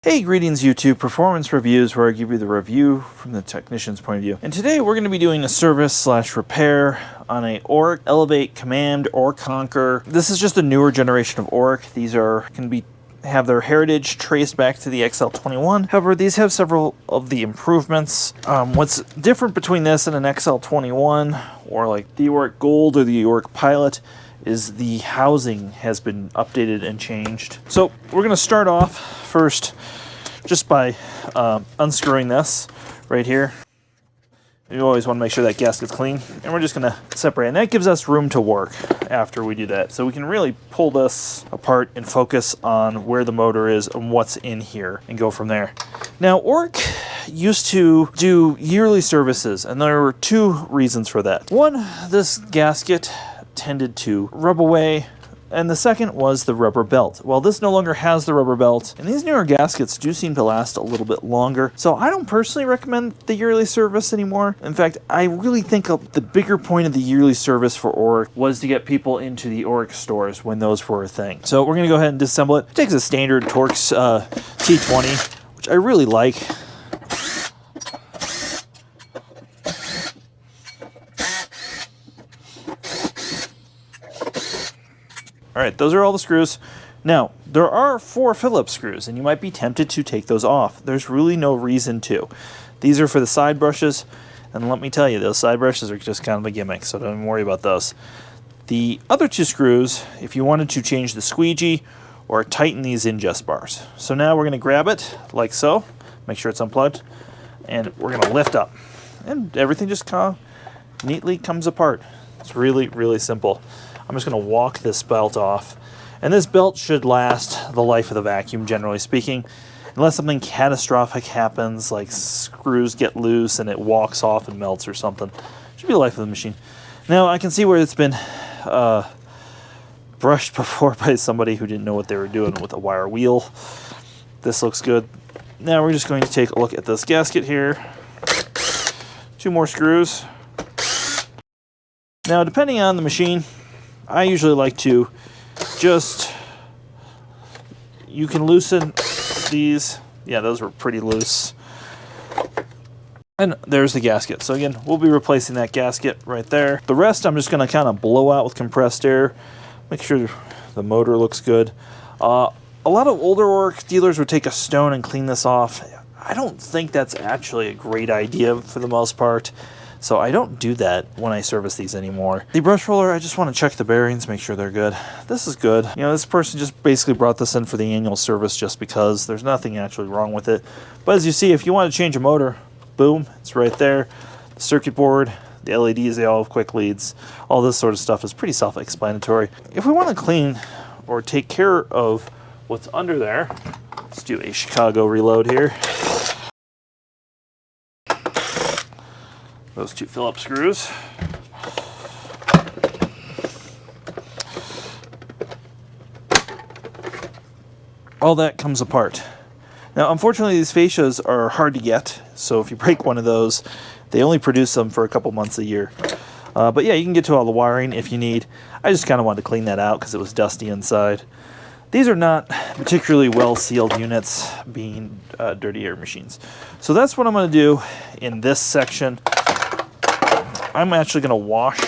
Hey, greetings YouTube, performance reviews where I give you the review from the technician's point of view. And today we're going to be doing a service/repair on a Oreck Elevate Command or Conquer. This is just a newer generation of Oreck. These are can have their heritage traced back to the XL21. However, these have several of the improvements. What's different between this and an XL21 or like the Oreck Gold or the Oreck Pilot is the housing has been updated and changed. So we're going to start off first just by unscrewing this right here. You always want to make sure that gasket's clean, and we're just going to separate, and that gives us room to work after we do that. So we can really pull this apart and focus on where the motor is and what's in here and go from there. Now, Oreck used to do yearly services, and there were two reasons for that. One, this gasket tended to rub away, and the second was the rubber belt. Well, this no longer has the rubber belt, and these newer gaskets do seem to last a little bit longer, so I don't personally recommend the yearly service anymore. In fact, I really think the bigger point of the yearly service for Oreck was to get people into the Oreck stores when those were a thing. So we're going to go ahead and disassemble it. It takes a standard Torx T20, which I really like. Alright, those are all the screws. Now, there are 4 Phillips screws, and you might be tempted to take those off. There's really no reason to. These are for the side brushes, and let me tell you, those side brushes are just kind of a gimmick, so don't even worry about those. The other 2 screws, if you wanted to change the squeegee or tighten these ingest bars. So now we're going to grab it, like so, make sure it's unplugged, and we're going to lift up. And everything just kind of neatly comes apart. It's really, really simple. I'm just going to walk this belt off, and this belt should last the life of the vacuum, generally speaking, unless something catastrophic happens, like screws get loose and it walks off and melts or something. Should be the life of the machine. Now I can see where it's been brushed before by somebody who didn't know what they were doing with a wire wheel. This looks good. Now we're just going to take a look at this gasket here. 2 more screws. Now, depending on the machine, I usually like to just, you can loosen these. Yeah, those were pretty loose. And there's the gasket. So again, we'll be replacing that gasket right there. The rest I'm just going to kind of blow out with compressed air. Make sure the motor looks good. A lot of older Oreck dealers would take a stone and clean this off. I don't think that's actually a great idea for the most part. So I don't do that when I service these anymore. The brush roller, I just want to check the bearings, make sure they're good. This is good. You know, this person just basically brought this in for the annual service just because. There's nothing actually wrong with it. But as you see, if you want to change a motor, boom, it's right there. The circuit board, the LEDs, they all have quick leads. All this sort of stuff is pretty self-explanatory. If we want to clean or take care of what's under there, let's do a Chicago reload here. Those 2 Phillips screws. All that comes apart. Now, unfortunately, these fascias are hard to get, so if you break one of those, they only produce them for a couple months a year. But yeah, you can get to all the wiring if you need. I just kind of wanted to clean that out because it was dusty inside. These are not particularly well-sealed units, being dirty air machines. So that's what I'm going to do in this section. I'm actually going to wash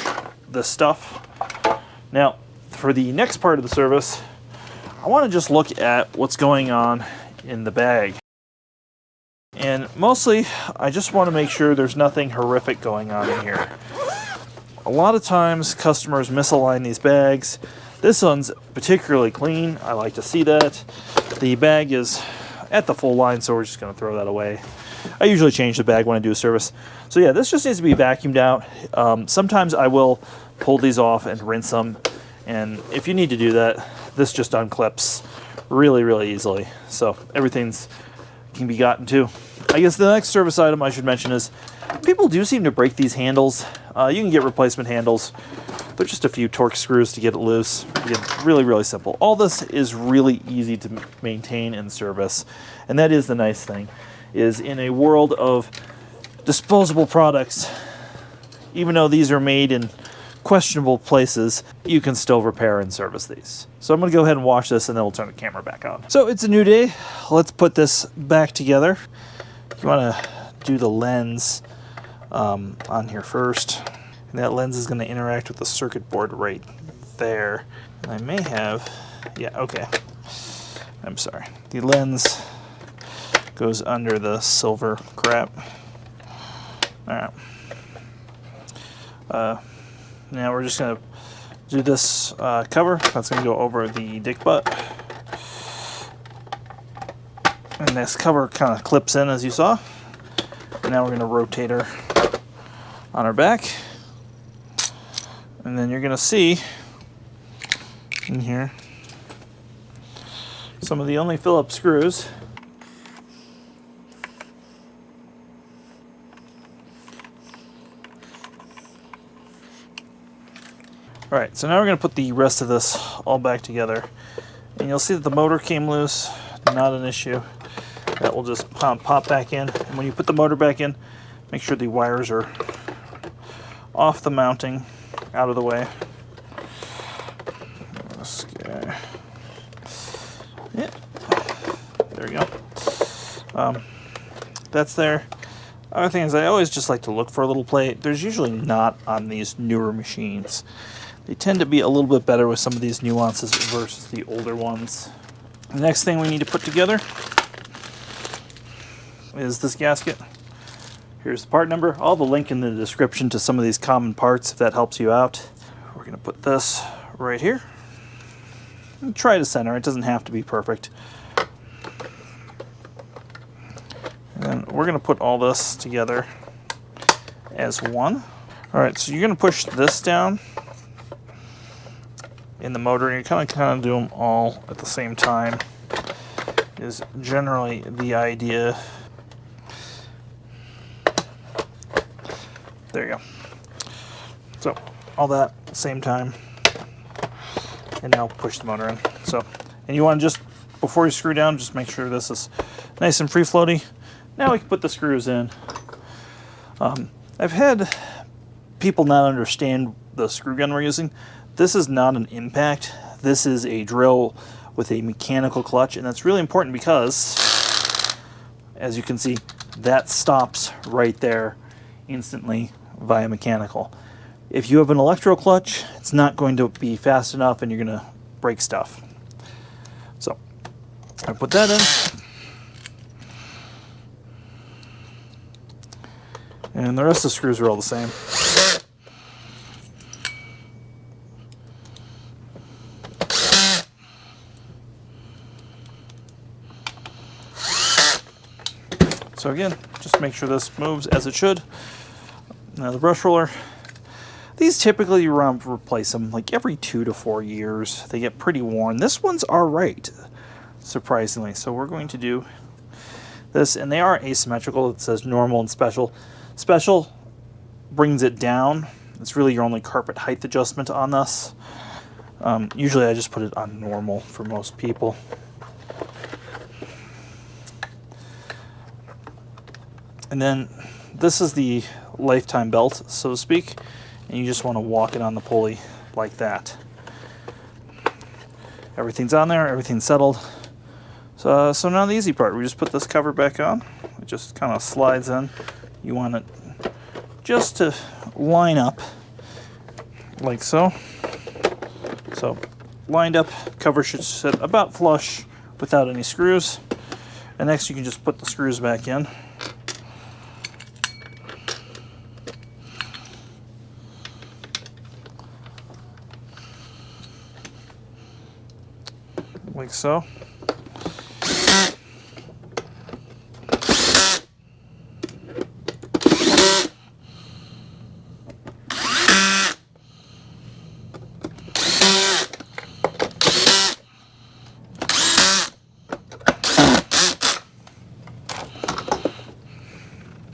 this stuff. Now, for the next part of the service, I want to just look at what's going on in the bag. And mostly, I just want to make sure there's nothing horrific going on in here. A lot of times, customers misalign these bags. This one's particularly clean. I like to see that. The bag is at the full line, so we're just going to throw that away. I usually change the bag when I do a service. So yeah, this just needs to be vacuumed out. Sometimes I will pull these off and rinse them. And if you need to do that, this just unclips really, really easily. So everything's can be gotten to. I guess the next service item I should mention is people do seem to break these handles. You can get replacement handles. They're just a few Torx screws to get it loose. Again, really, really simple. All this is really easy to maintain and service. And that is the nice thing, is in a world of disposable products, even though these are made in questionable places, you can still repair and service these. So I'm going to go ahead and wash this, and then we'll turn the camera back on. So it's a new day. Let's put this back together. You want to do the lens on here first. And that lens is going to interact with the circuit board right there. And I may have, yeah, okay. I'm sorry. The lens goes under the silver crap. All right. Now we're just going to do this cover. That's going to go over the dick butt. And this cover kind of clips in, as you saw. And now we're going to rotate her on her back. And then you're going to see in here some of the only Phillips screws. Alright, so now we're going to put the rest of this all back together. And you'll see that the motor came loose, not an issue. That will just pop back in. And when you put the motor back in, make sure the wires are off the mounting, out of the way. This guy. Yeah, there we go. That's there. Other thing is, I always just like to look for a little play. There's usually not on these newer machines. They tend to be a little bit better with some of these nuances versus the older ones. The next thing we need to put together is this gasket. Here's the part number. I'll have a link in the description to some of these common parts if that helps you out. We're going to put this right here. And try to center. It doesn't have to be perfect. And then we're going to put all this together as one. Alright, so you're going to push this down in the motor, and you kind of do them all at the same time is generally the idea. There you go. So all that at the same time, and now push the motor in. So, and you want to just, before you screw down, just make sure this is nice and free floaty. Now we can put the screws in. I've had people not understand the screw gun we're using. This is not an impact. This is a drill with a mechanical clutch, and that's really important because, as you can see, that stops right there instantly via mechanical. If you have an electro clutch, it's not going to be fast enough, and you're going to break stuff. So I put that in, and the rest of the screws are all the same. So again, just make sure this moves as it should. Now the brush roller, these typically you want to replace them like every 2 to 4 years. They get pretty worn. This one's alright, surprisingly. So we're going to do this, and they are asymmetrical. It says normal and special. Special brings it down. It's really your only carpet height adjustment on this. Usually I just put it on normal for most people. And then this is the lifetime belt, so to speak, and you just want to walk it on the pulley like that. Everything's on there, everything's settled. So now the easy part, we just put this cover back on. It just kind of slides in. You want it just to line up like so. So lined up, cover should sit about flush without any screws. And next you can just put the screws back in. Like so.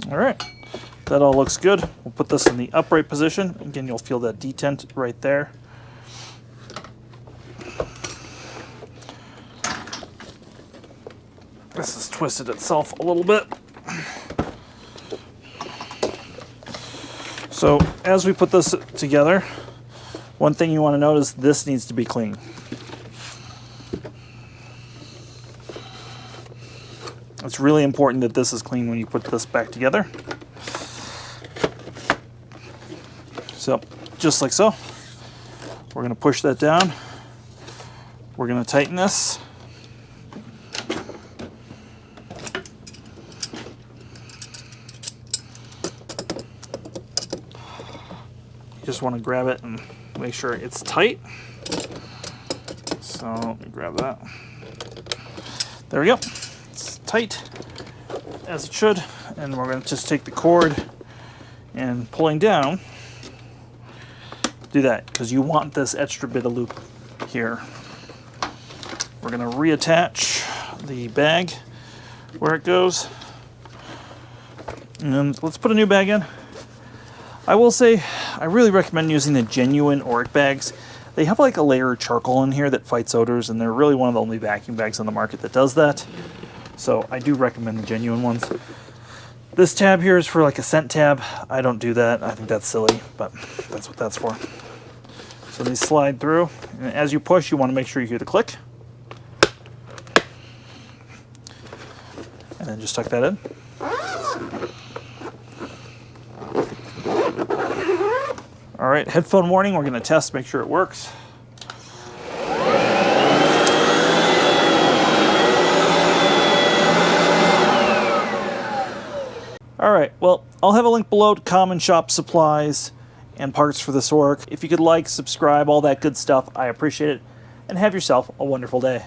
All right, that all looks good. We'll put this in the upright position. Again, you'll feel that detent right there. This has twisted itself a little bit. So as we put this together, One thing you want to notice, this needs to be clean. It's really important that this is clean when you put this back together. So, just like so. We're going to push that down. We're going to tighten this. You just want to grab it and make sure it's tight. So let me grab that. There we go. It's tight as it should. And we're going to just take the cord and pulling down. Do that because you want this extra bit of loop here. We're going to reattach the bag where it goes. And let's put a new bag in. I will say, I really recommend using the genuine Oreck bags. They have like a layer of charcoal in here that fights odors, and they're really one of the only vacuum bags on the market that does that. So I do recommend the genuine ones. This tab here is for like a scent tab. I don't do that. I think that's silly, but that's what that's for. So these slide through, and as you push, you want to make sure you hear the click. And then just tuck that in. All right, headphone warning. We're going to test, make sure it works. All right, well, I'll have a link below to common shop supplies and parts for this Oreck. If you could like, subscribe, all that good stuff, I appreciate it. And have yourself a wonderful day.